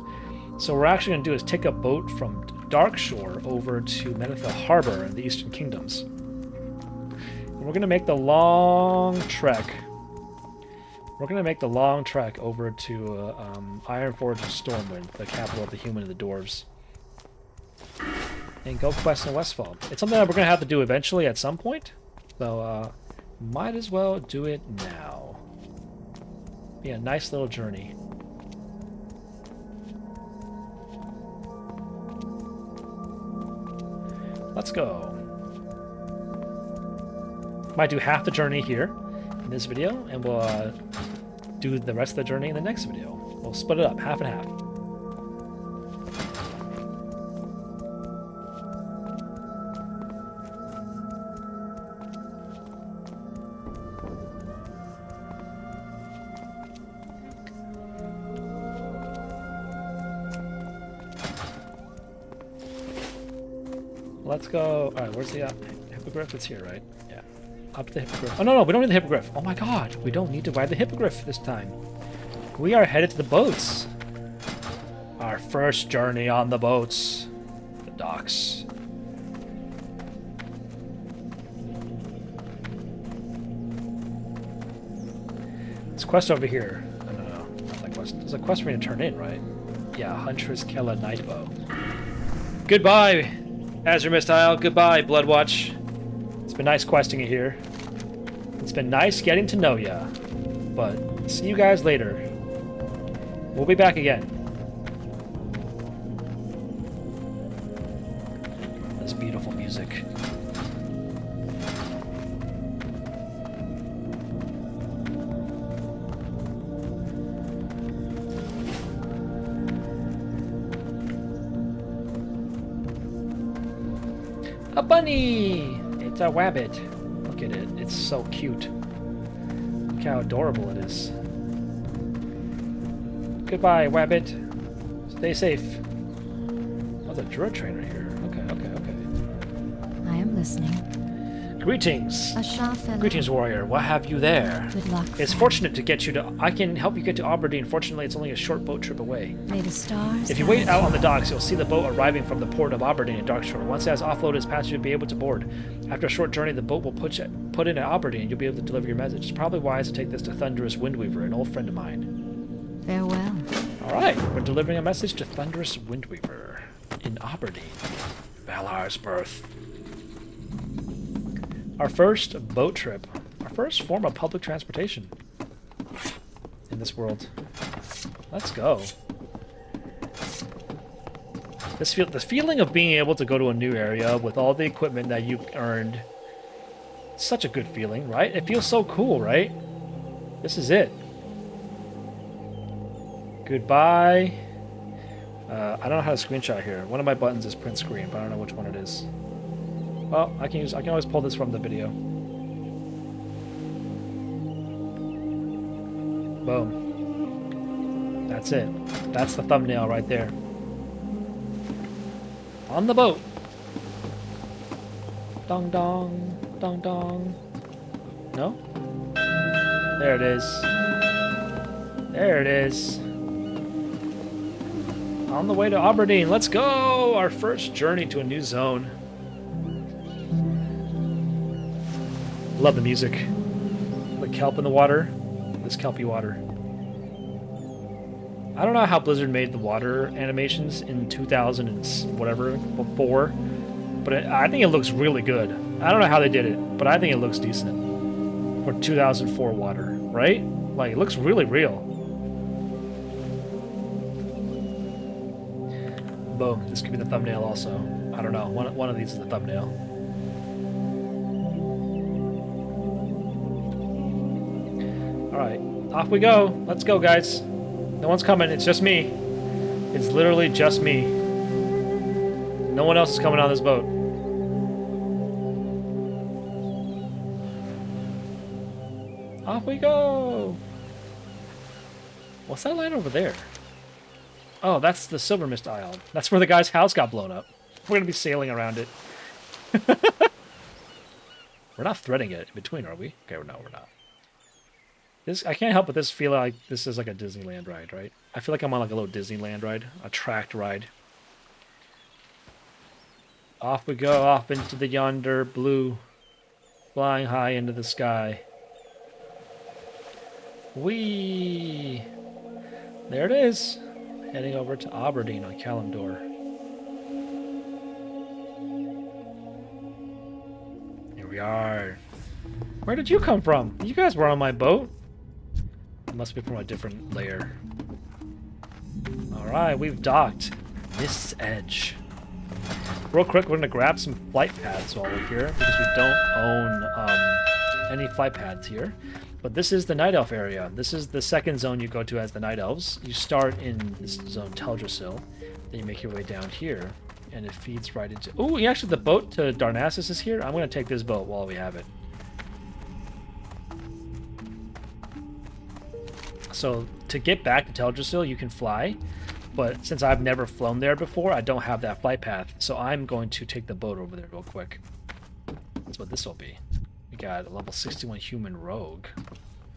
So what we're actually going to do is take a boat from Darkshore over to Menethil Harbor in the Eastern Kingdoms. And we're going to make the long trek. We're going to make the long trek over to Ironforge and Stormwind, the capital of the human and the dwarves. And go quest in Westfall. It's something that we're going to have to do eventually at some point. So, might as well do it now. Be a nice little journey. Let's go. Might do half the journey here in this video, and we'll do the rest of the journey in the next video. We'll split it up, half and half. Let's go. Alright, where's the hippogriff? It's here, right? Yeah. Up to the hippogriff. Oh, no, we don't need the hippogriff. Oh my god, we don't need to ride the hippogriff this time. We are headed to the boats. Our first journey on the boats. The docks. quest over here. No, not that quest. There's a quest for me to turn in, right? Yeah, Huntress Kella Nightbow. Goodbye, Azure Mist Isle. Goodbye, Bloodwatch. It's been nice questing it here. It's been nice getting to know ya. But see you guys later. We'll be back again. This beautiful music. A bunny! It's a wabbit. Look at it. It's so cute. Look how adorable it is. Goodbye, wabbit. Stay safe. Oh, there's a druid trainer here. Okay. I am listening. Greetings. A sharp fellow. Greetings, warrior. What have you there? Good luck. It's friend. fortunate to get you to... I can help you get to Aberdeen. Fortunately, it's only a short boat trip away. May the stars. If you wait out on the docks, you'll see the boat arriving from the port of Aberdeen in Darkshore. Once it has offloaded its passengers, you'll be able to board. After a short journey, the boat will put in at Aberdeen, and you'll be able to deliver your message. It's probably wise to take this to Thunderous Windweaver, an old friend of mine. Farewell. Alright, we're delivering a message to Thunderous Windweaver in Aberdeen. Valar's birth. Our first boat trip. Our first form of public transportation in this world. Let's go. The feeling of being able to go to a new area with all the equipment that you've earned. Such a good feeling, right? It feels so cool, right? This is it. Goodbye. I don't know how to screenshot here. One of my buttons is print screen, but I don't know which one it is. Well, I can always pull this from the video. Boom. That's it. That's the thumbnail right there. On the boat. Dong dong. Dong dong. No? There it is. There it is. On the way to Aberdeen. Let's go! Our first journey to a new zone. Love the music. The kelp in the water. This kelpy water. I don't know how Blizzard made the water animations in 2000 and whatever before, but I think it looks really good. I don't know how they did it, but I think it looks decent. For 2004 water, right? Like, it looks really real. Boom. This could be the thumbnail also. I don't know. One of these is the thumbnail. Alright, off we go. Let's go, guys. No one's coming. It's just me. It's literally just me. No one else is coming on this boat. Off we go. What's that line over there? Oh, that's the Silver Mist Isle. That's where the guy's house got blown up. We're going to be sailing around it. We're not threading it in between, are we? Okay, no, we're not. I can't help but feel like this is like a Disneyland ride, right? I feel like I'm on like a little Disneyland ride, a tracked ride. Off we go, off into the yonder blue, flying high into the sky. Whee! There it is, heading over to Aberdeen on Kalimdor. Here we are. Where did you come from? You guys were on my boat. It must be from a different layer. Alright, we've docked. Mist's Edge. Real quick, we're going to grab some flight paths while we're here, because we don't own any flight paths here. But this is the Night Elf area. This is the second zone you go to as the Night Elves. You start in this zone, Teldrassil. Then you make your way down here, and it feeds right into... Oh, actually, the boat to Darnassus is here. I'm going to take this boat while we have it. So to get back to Teldrassil, you can fly, but since I've never flown there before, I don't have that flight path. So I'm going to take the boat over there real quick. That's what this will be. We got a level 61 human rogue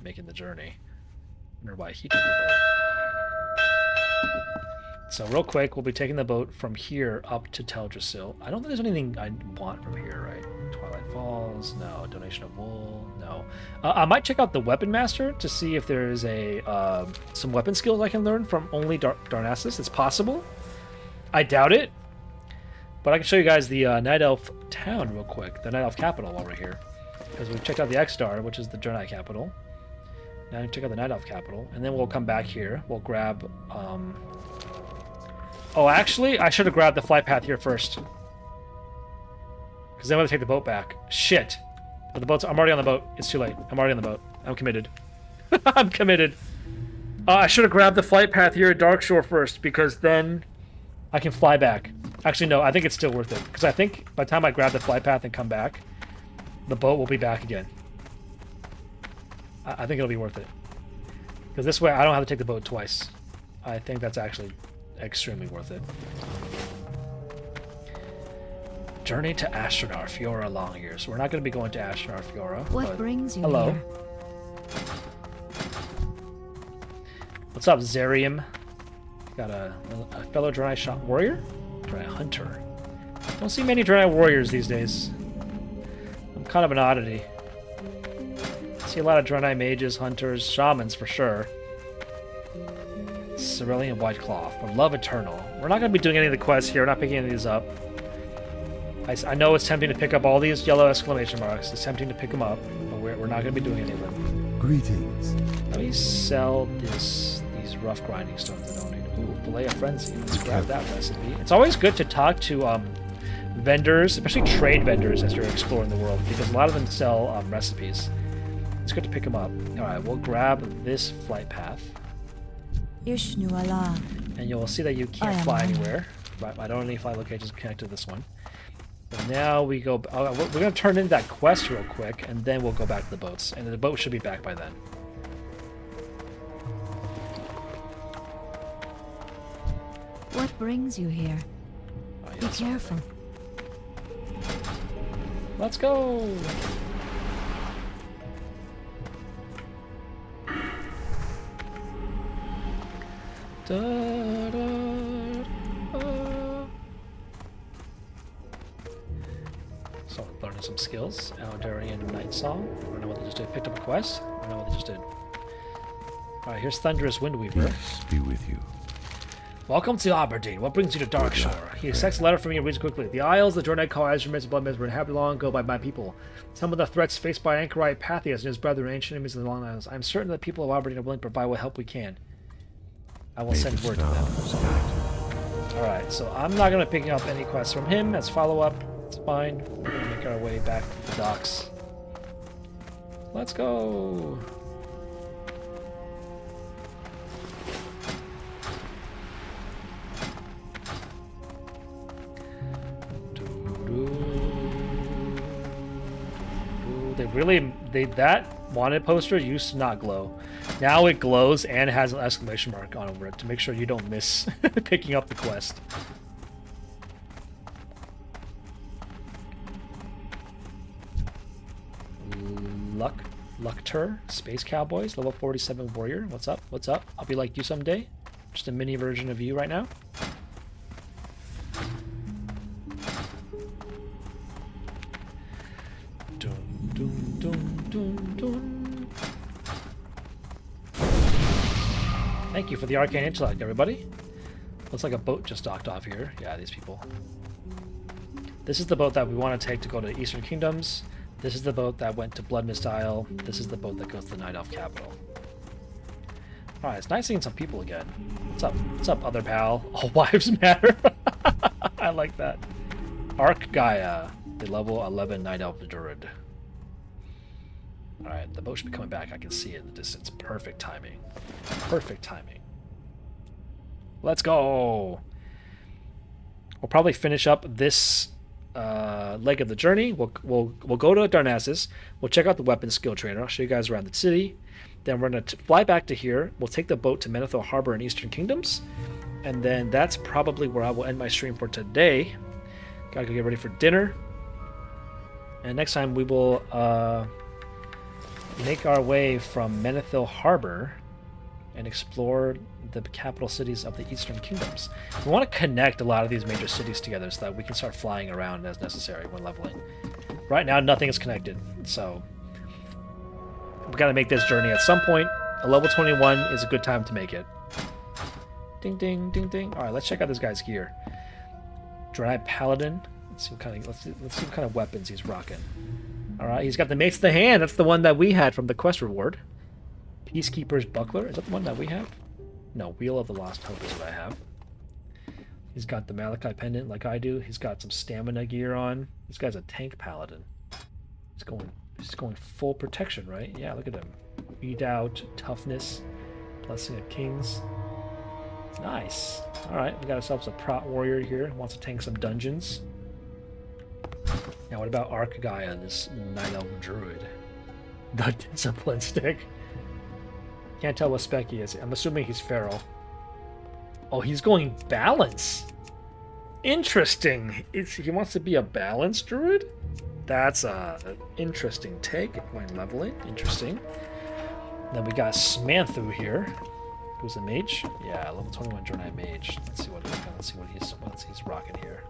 making the journey. I wonder why he took the boat. So real quick, we'll be taking the boat from here up to Teldrassil. I don't think there's anything I want from here, right? Twilight Falls, no. Donation of wool, no. I might check out the Weapon Master to see if there's a some weapon skills I can learn from only Darnassus. It's possible. I doubt it. But I can show you guys the Night Elf town real quick, the Night Elf capital while we're here. Because we've checked out the X-Star, which is the Draenei capital. Now we check out the Night Elf capital, and then we'll come back here. We'll grab... Oh, actually, I should have grabbed the flight path here first. Because then we'll take the boat back. Shit. But the boat's... I'm already on the boat. It's too late. I'm already on the boat. I'm committed. I'm committed. I should have grabbed the flight path here at Darkshore first, because then I can fly back. Actually, no, I think it's still worth it. Because I think by the time I grab the flight path and come back, the boat will be back again. I think it'll be worth it. Because this way I don't have to take the boat twice. I think that's actually extremely worth it. Journey to Astronar, Fiora Long Years. We're not going to be going to Astronar, Fiora. What brings you hello. here? What's up, Zerium? Got a fellow Draenei shot warrior? Draenei hunter. Don't see many Draenei warriors these days. I'm kind of an oddity. See a lot of Draenei mages, hunters, shamans for sure. Cerulean Whitecloth. For Love Eternal. We're not going to be doing any of the quests here. We're not picking any of these up. I know it's tempting to pick up all these yellow exclamation marks. It's tempting to pick them up, but we're not going to be doing any of them. Greetings. Let me sell these rough grinding stones I don't need. Ooh, Fillet of Frenzy. Let's grab that recipe. It's always good to talk to vendors, especially trade vendors as you're exploring the world, because a lot of them sell recipes. It's good to pick them up. Alright, we'll grab this flight path. Ishnu Allah. And you'll see that you can't fly anywhere. Right, I don't have any flight locations connected to this one. But now we go... we're going to turn in that quest real quick, and then we'll go back to the boats. And the boat should be back by then. What brings you here? Oh, yeah, Be that's all right. careful. Let's go! Da, da, da. So learning some skills. Eldarian Night Song. I don't know what they just did. Picked up a quest. I don't know what they just did. Alright, here's Thunderous Windweaver. Peace be with you. Welcome to Aberdeen. What brings you to Darkshore? He accepts a letter from you and reads quickly. The Isles, the Draenei call Azure Blood Mist, were inhabited long ago by my people. Some of the threats faced by Anchorite Pathias and his brother and ancient enemies in the Long Isles. I am certain that the people of Aberdeen are willing to provide what help we can. I will send word to them. Alright, so I'm not going to pick up any quests from him as follow-up. It's fine. We're going to make our way back to the docks. Let's go! That wanted poster used to not glow. Now it glows and has an exclamation mark on over it to make sure you don't miss picking up the quest. Luctor, Space Cowboys, level 47 warrior. What's up? What's up? I'll be like you someday. Just a mini version of you right now. Thank you for the arcane intellect, everybody. Looks like a boat just docked off here. Yeah, these people. This is the boat that we want to take to go to Eastern Kingdoms. This is the boat that went to Blood Mist Isle. This is the boat that goes to the Night Elf capital. Alright, it's nice seeing some people again. What's up? What's up, other pal? All lives matter. I like that. Arc Gaia, the level 11 Night Elf Druid. Alright, the boat should be coming back. I can see it in the distance. Perfect timing. Perfect timing. Let's go! We'll probably finish up this leg of the journey. We'll go to Darnassus. We'll check out the weapons skill trainer. I'll show you guys around the city. Then we're going to fly back to here. We'll take the boat to Menethil Harbor in Eastern Kingdoms. And then that's probably where I will end my stream for today. Gotta go get ready for dinner. And next time we will make our way from Menethil Harbor and explore the capital cities of the Eastern Kingdoms. We want to connect a lot of these major cities together so that we can start flying around as necessary when leveling. right now nothing is connected. So we gotta make this journey at some point. A level 21 is a good time to make it. Ding ding ding ding. All right, let's check out this guy's gear. Draenei Paladin. Let's see what kind of weapons he's rocking. All right, he's got the Mace of the Hand. That's the one that we had from the quest reward. Peacekeeper's Buckler. Is that the one that we have? No, Wheel of the Lost Hope is what I have. He's got the Malachi Pendant like I do. He's got some stamina gear on. This guy's a tank paladin. He's going full protection, right? Yeah, look at him. Weed out, toughness, Blessing of Kings. Nice. Alright, we got ourselves a prot warrior here. Wants to tank some dungeons. Now what about Archgaia, this Night Elf Druid? The Discipline Stick. Can't tell what spec he is. I'm assuming he's Feral. Oh, he's going balance. Interesting. He wants to be a balance druid? That's an interesting take. Going leveling. Interesting. Then we got Smanthu here. Who's a mage? Yeah, level 21 Draenei mage. Let's see what he's rocking here.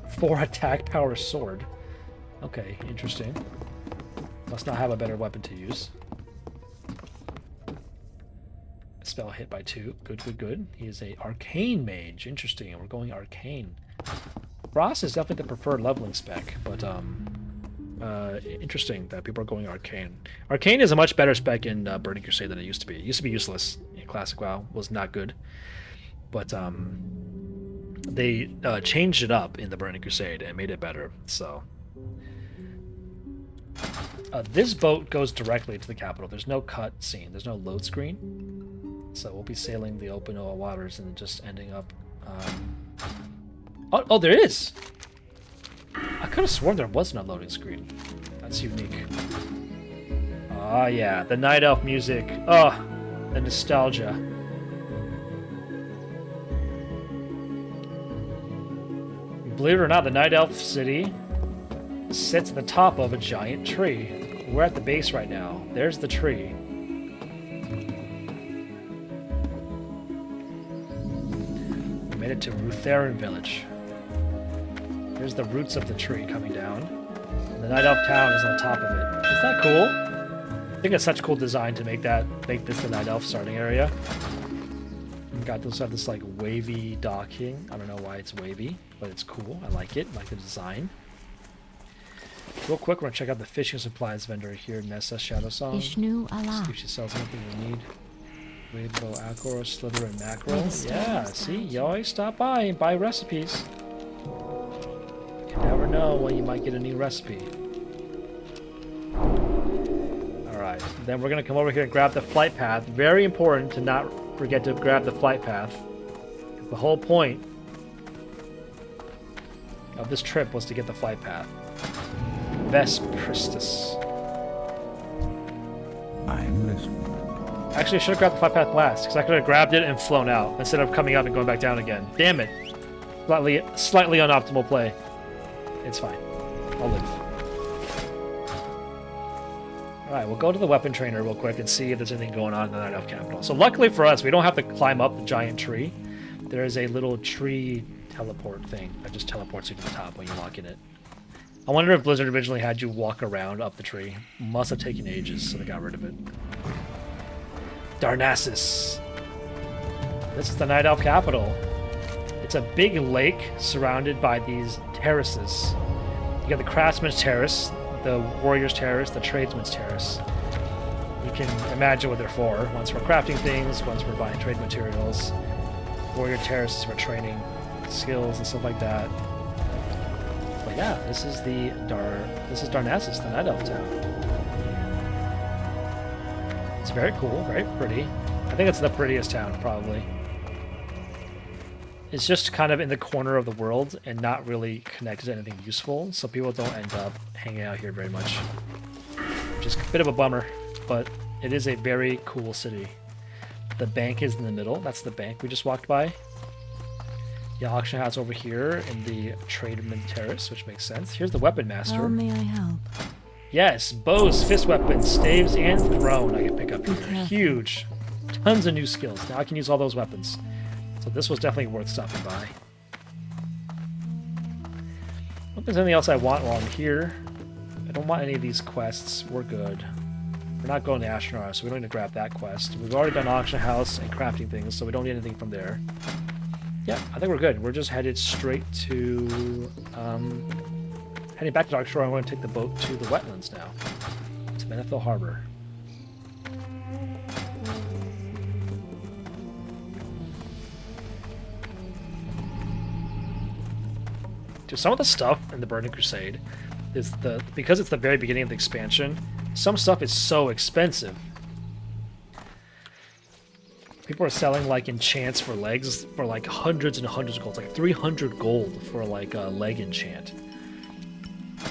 4 attack power sword. Okay, interesting. Must not have a better weapon to use. Spell hit by 2. Good, good, good. He is a arcane mage. Interesting. We're going arcane. Frost is definitely the preferred leveling spec, but interesting that people are going arcane. Arcane is a much better spec in Burning Crusade than it used to be. It used to be useless in Classic WoW. Was not good, but they changed it up in the Burning Crusade and made it better. So this boat goes directly to the capital. There's no cut scene. There's no load screen. So we'll be sailing the open waters and just ending up... Oh, there is! I could have sworn there wasn't a loading screen. That's unique. Ah, yeah. The Night Elf music. Oh, the nostalgia. Believe it or not, the Night Elf city sits at the top of a giant tree. We're at the base right now. There's the tree. Made it to Rutherin village. Here's the roots of the tree coming down. And the Night Elf town is on top of it. Is that cool? I think it's such a cool design to make this the Night Elf starting area. We got this have this like wavy docking. I don't know why it's wavy, but it's cool. I like it. I like the design. Real quick, we're gonna check out the fishing supplies vendor here, Nessa Shadowsong. Ishnu See Allah. if she sells anything we need. Rainbow Acro, Slither, and Mackerel. Yeah, see, you always stop by and buy recipes. You never know when you might get a new recipe. Alright, then we're going to come over here and grab the flight path. Very important to not forget to grab the flight path. The whole point of this trip was to get the flight path. Vespristus. I'm listening. Actually, I should have grabbed the flight path last, because I could have grabbed it and flown out, instead of coming up and going back down again. Damn it. Slightly unoptimal play. It's fine. I'll live. Alright, we'll go to the weapon trainer real quick and see if there's anything going on in the Night Elf capital. So luckily for us, we don't have to climb up the giant tree. There is a little tree teleport thing that just teleports you to the top when you walk in it. I wonder if Blizzard originally had you walk around up the tree. Must have taken ages, so they got rid of it. Darnassus. This is the Night Elf capital. It's a big lake surrounded by these terraces. You got the Craftsman's Terrace, the Warrior's Terrace, the Tradesman's Terrace. You can imagine what they're for. One's for crafting things, one's for buying trade materials. Warrior Terrace is for training skills and stuff like that. But yeah, this is Darnassus, the Night Elf town. It's very cool, very pretty. I think it's the prettiest town, probably. It's just kind of in the corner of the world and not really connected to anything useful, so people don't end up hanging out here very much. Which is a bit of a bummer, but it is a very cool city. The bank is in the middle. That's the bank we just walked by. The auction house over here in the Tradesman Terrace, which makes sense. Here's the Weapon Master. How may I help? Yes, bows, fist weapons, staves, and throne I can pick up here. Huge. Tons of new skills. Now I can use all those weapons. So this was definitely worth stopping by. I don't think there's anything else I want while I'm here. I don't want any of these quests. We're good. We're not going to Ashnara, so we don't need to grab that quest. We've already done auction house and crafting things, so we don't need anything from there. Yeah, I think we're good. We're just headed straight to... heading back to Darkshore. I want to take the boat to the wetlands now. To Menethil Harbor. Dude, some of the stuff in the Burning Crusade is because it's the very beginning of the expansion, some stuff is so expensive. People are selling like enchants for legs for like hundreds and hundreds of gold. It's like 300 gold for like a leg enchant.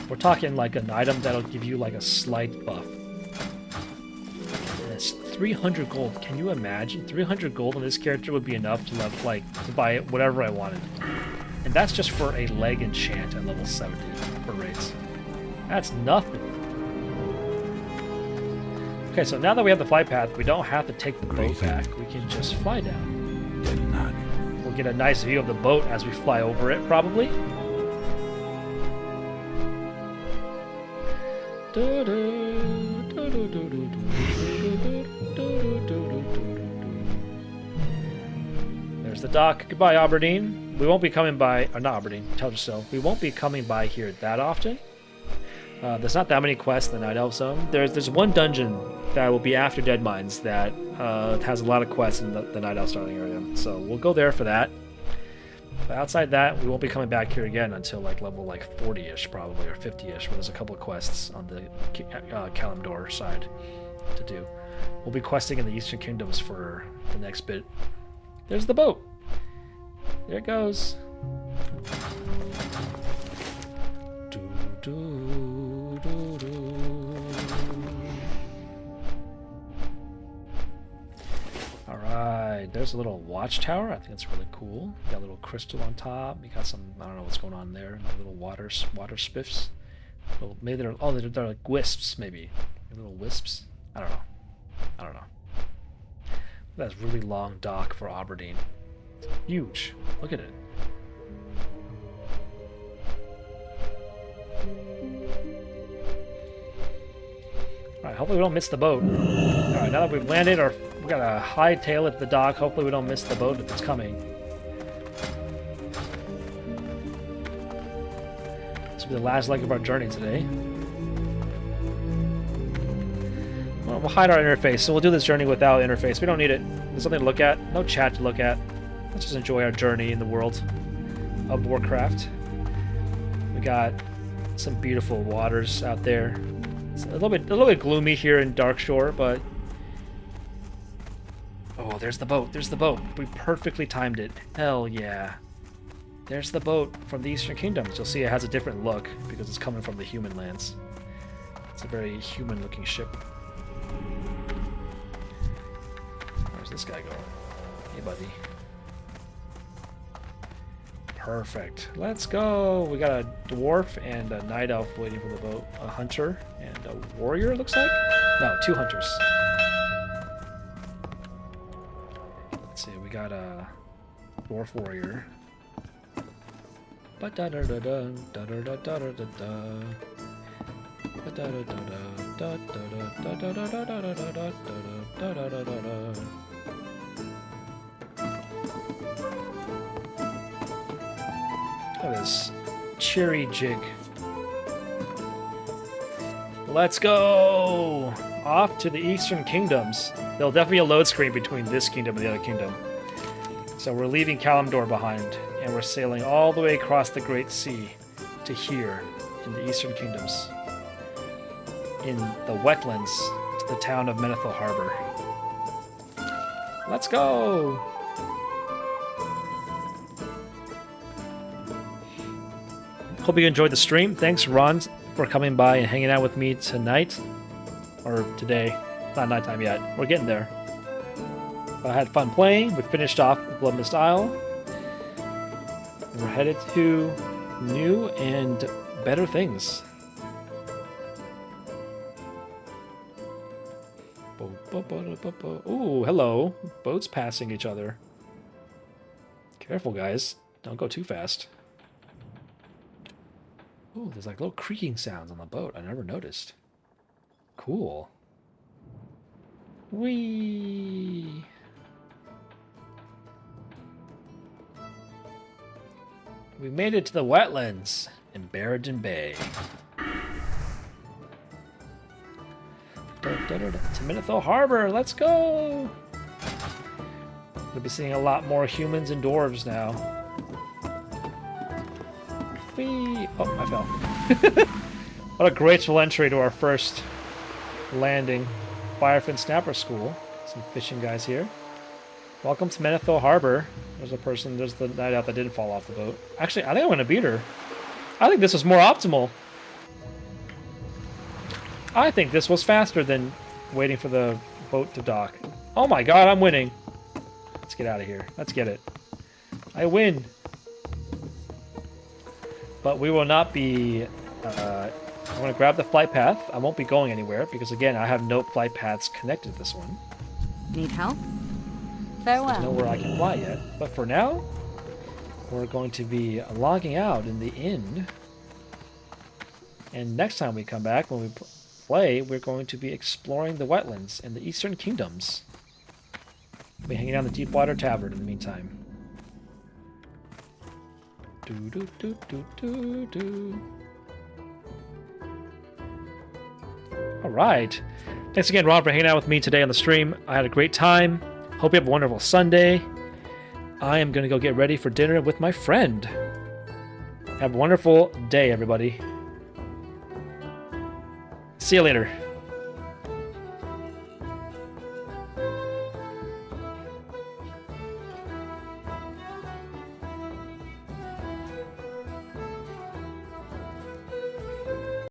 We're talking like an item that'll give you like a slight buff. And it's 300 gold. Can you imagine? 300 gold on this character would be enough to level, like to buy whatever I wanted. And that's just for a leg enchant at level 70 for raids. That's nothing. Okay, so now that we have the flight path, we don't have to take the boat back. We can just fly down. We'll get a nice view of the boat as we fly over it, probably. There's the dock. Goodbye, Aberdeen. We won't be coming by, or not Aberdeen, Teldrassil. We won't be coming by here that often. There's not that many quests in the Night Elf Zone. There's one dungeon that will be after Dead Mines that has a lot of quests in the Night Elf starting area. So we'll go there for that. But outside that, we won't be coming back here again until like level like 40-ish probably, or 50-ish, where there's a couple of quests on the Kalimdor side to do. We'll be questing in the Eastern Kingdoms for the next bit. There's the boat. There it goes. Alright, there's a little watchtower. I think it's really cool. Got a little crystal on top. You got some, I don't know what's going on there. Little water spiffs. Well, maybe they're like wisps, maybe. Little wisps. I don't know. That's really long dock for Aberdeen. It's huge. Look at it. Alright, hopefully we don't miss the boat. Alright, now that we've landed, we got a high tail at the dock. Hopefully we don't miss the boat if it's coming. This will be the last leg of our journey today. Well, we'll hide our interface, so we'll do this journey without interface. We don't need it. There's something to look at. No chat to look at. Let's just enjoy our journey in the world of Warcraft. We got some beautiful waters out there. It's a little bit gloomy here in Darkshore, but oh, there's the boat. There's the boat. We perfectly timed it. Hell yeah. There's the boat from the Eastern Kingdoms. You'll see it has a different look because it's coming from the human lands. It's a very human-looking ship. Where's this guy going? Hey, buddy. Perfect. Let's go. We got a dwarf and a night elf waiting for the boat. A hunter and a warrior, looks like? No, 2 hunters. Let's see. We got a dwarf warrior. Look at this cheery jig. Let's go! Off to the Eastern Kingdoms. There'll definitely be a load screen between this kingdom and the other kingdom. So we're leaving Kalimdor behind, and we're sailing all the way across the Great Sea to here in the Eastern Kingdoms. In the wetlands to the town of Menethil Harbor. Let's go! Hope you enjoyed the stream. Thanks, Ron, for coming by and hanging out with me tonight. Or today. Not nighttime yet. We're getting there. But I had fun playing. We finished off with Blood Mist Isle. And we're headed to new and better things. Ooh, hello. Boats passing each other. Careful, guys. Don't go too fast. Oh, there's like little creaking sounds on the boat. I never noticed. Cool. Whee! We made it to the wetlands in Barrington Bay. To Minotho Harbor, let's go! We'll be seeing a lot more humans and dwarves now. Whee! Oh, I fell. What a graceful entry to our first landing. Firefin Snapper School. Some fishing guys here. Welcome to Minotho Harbor. There's the night out that didn't fall off the boat. Actually, I think I'm going to beat her. I think this was more optimal. I think this was faster than waiting for the boat to dock. Oh my god, I'm winning. Let's get out of here. Let's get it. I win. But we will not be... I'm going to grab the flight path. I won't be going anywhere because, again, I have no flight paths connected to this one. Need help? There's Farewell. nowhere I can fly yet. But for now, we're going to be logging out in the inn. And next time we come back, when we play, we're going to be exploring the wetlands and the Eastern Kingdoms. We'll be hanging out in the Deepwater Tavern in the meantime. Alright. Thanks again, Ron, for hanging out with me today on the stream. I had a great time. Hope you have a wonderful Sunday. I am going to go get ready for dinner with my friend. Have a wonderful day, everybody. See you later.